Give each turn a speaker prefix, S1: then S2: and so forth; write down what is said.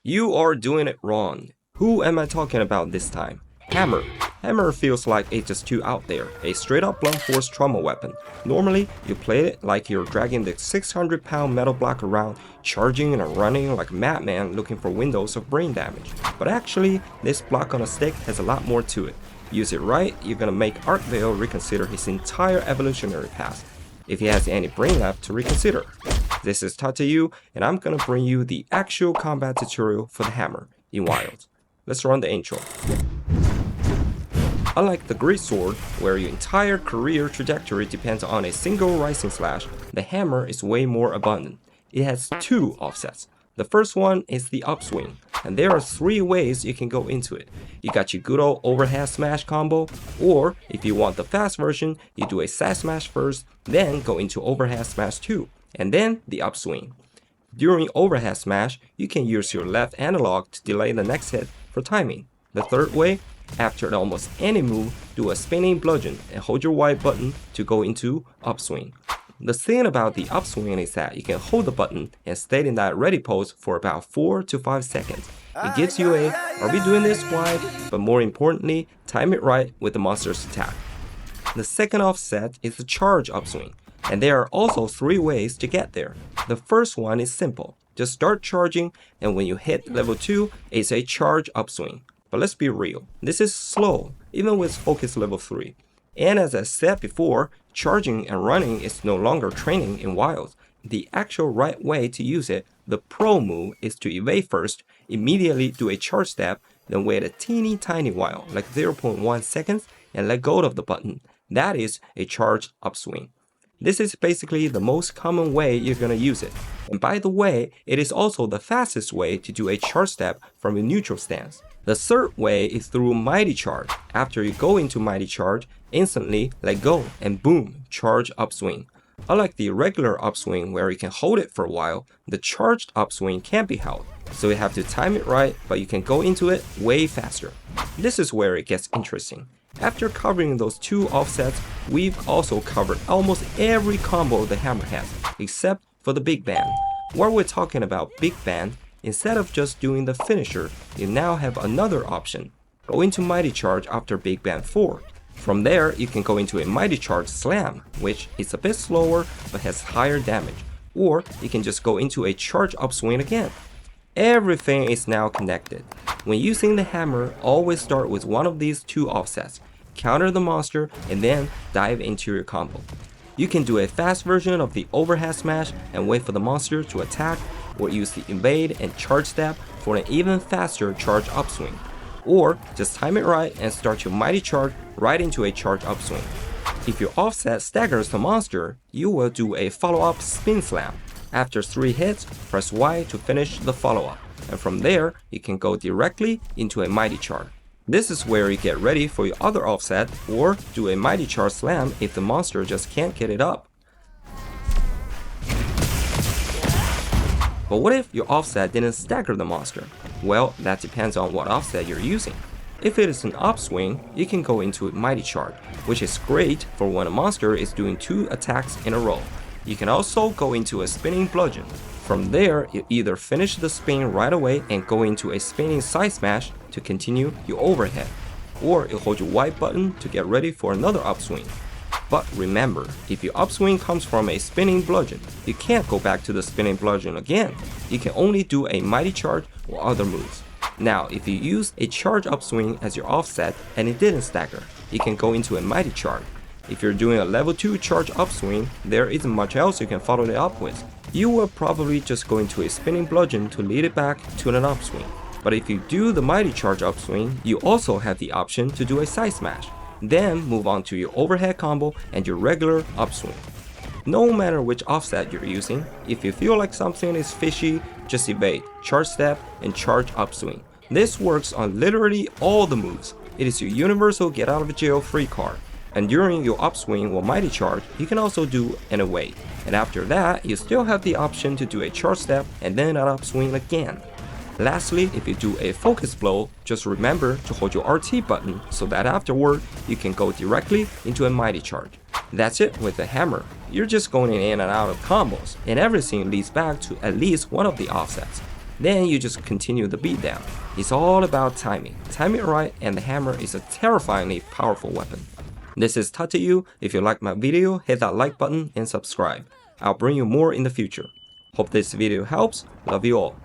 S1: You are doing it wrong. Who am I talking about this time? Hammer. Hammer feels like it's just too out there, a straight up blunt force trauma weapon. Normally, you play it like you're dragging the 600-pound metal block around, charging and running like a madman looking for windows of brain damage. But actually, this block on a stick has a lot more to it. Use it right, you're gonna make Arcvale reconsider his entire evolutionary path, if he has any brain left to reconsider. This is Tatayu, and I'm gonna bring you the actual combat tutorial for the hammer in Wilds. Let's run the intro. Unlike the great sword, where your entire career trajectory depends on a single rising slash, the hammer is way more abundant. It has two offsets. The first one is the upswing, and there are three ways you can go into it. You got your good old overhead smash combo, or if you want the fast version, you do a side smash first, then go into overhead smash 2, and then the upswing. During overhead smash, you can use your left analog to delay the next hit for timing. The third way, after almost any move, do a spinning bludgeon and hold your Y button to go into upswing. The thing about the upswing is that you can hold the button and stay in that ready pose for about 4 to 5 seconds. It gives you a, are we doing this wide? But more importantly, time it right with the monster's attack. The second offset is the charge upswing, and there are also three ways to get there. The first one is simple. Just start charging, and when you hit level 2, it's a charge upswing. But let's be real, this is slow, even with focus level 3. And as I said before, charging and running is no longer training in Wilds. The actual right way to use it, the pro move, is to evade first, immediately do a charge step, then wait a teeny tiny while, like 0.1 seconds, and let go of the button. That is a charge upswing. This is basically the most common way you're gonna use it. And by the way, it is also the fastest way to do a charge step from a neutral stance. The third way is through Mighty Charge. After you go into Mighty Charge, instantly let go and boom, charge upswing. Unlike the regular upswing where you can hold it for a while, the charged upswing can't be held. So you have to time it right, but you can go into it way faster. This is where it gets interesting. After covering those two offsets, we've also covered almost every combo the hammer has, except for the Big Bang. Where we're talking about Big Bang, instead of just doing the finisher, you now have another option. Go into Mighty Charge after Big Bang 4. From there, you can go into a Mighty Charge Slam, which is a bit slower but has higher damage. Or you can just go into a Charge Upswing again. Everything is now connected. When using the hammer, always start with one of these two offsets. Counter the monster and then dive into your combo. You can do a fast version of the overhead smash and wait for the monster to attack, or use the evade and charge step for an even faster charge upswing. Or just time it right and start your mighty charge right into a charge upswing. If your offset staggers the monster, you will do a follow-up spin slam. After 3 hits, press Y to finish the follow-up, and from there, you can go directly into a mighty charge. This is where you get ready for your other offset, or do a mighty charge slam if the monster just can't get it up. But what if your offset didn't stagger the monster? Well, that depends on what offset you're using. If it is an upswing, you can go into a mighty charge, which is great for when a monster is doing 2 attacks in a row. You can also go into a spinning bludgeon. From there, you either finish the spin right away and go into a spinning side smash to continue your overhead, or you hold your Y button to get ready for another upswing. But remember, if your upswing comes from a spinning bludgeon, you can't go back to the spinning bludgeon again. You can only do a mighty charge or other moves. Now, if you use a charge upswing as your offset and it didn't stagger, you can go into a mighty charge. If you're doing a level 2 charge upswing, there isn't much else you can follow it up with. You will probably just go into a spinning bludgeon to lead it back to an upswing. But if you do the mighty charge upswing, you also have the option to do a side smash. Then move on to your overhead combo and your regular upswing. No matter which offset you're using, if you feel like something is fishy, just evade, charge step, and charge upswing. This works on literally all the moves. It is your universal get out of jail free card. And during your upswing or mighty charge, you can also do an evade. And after that, you still have the option to do a charge step and then an upswing again. Lastly, if you do a focus blow, just remember to hold your RT button so that afterward, you can go directly into a mighty charge. That's it with the hammer. You're just going in and out of combos, and everything leads back to at least one of the offsets. Then you just continue the beat down. It's all about timing. Time it right and the hammer is a terrifyingly powerful weapon. This is Tatayu. If you like my video, hit that like button and subscribe. I'll bring you more in the future. Hope this video helps. Love you all.